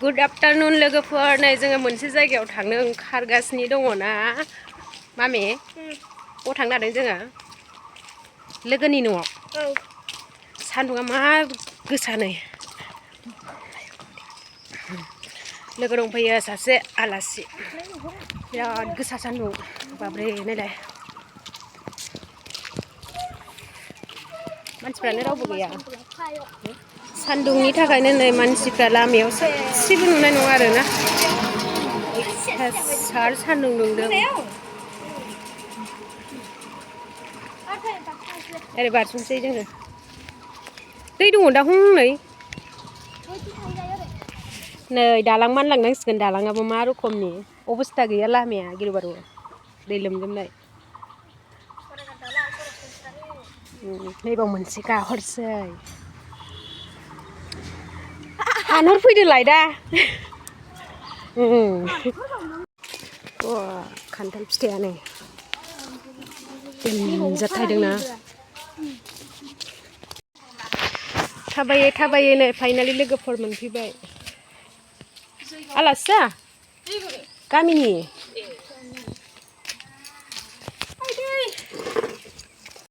good afternoon लोगोफोर नै जोङो मोनसे जायगायाव थांनो ओंखारगासिनो दङ ना मामि अ थांनो नागिरदों जोङो लोगोनि न'आव सान्दुङा मा गोसा नै लोगो दंफैयो सासे आलासि बिराद गोसा सान्दुं बाब्रे नायलाय मानसिफ्रानो रावबो गैया सान्दुंनि थाखायनो नै मानसिफ्रा लामायाव सासेबो नुनाय नङा आरोना अयथासार सान्दुं दुंदों ओरै बारस'नोसै जोङो दै दङ दा हनै नै दालां मानलांनांसिगोन दालाङाबो मा रोखोमनि अबस्था गैया लामाया गिलु बारु दै लोमजोबनाय नैबाव मोनसे गाहरसै हानहरफैदोलाय दा खान्थाल फिथाइया नै देनजार थाबायै थाबायै नै फाइनालि लोगोफोर मोनफैबाय आलासि गामिनि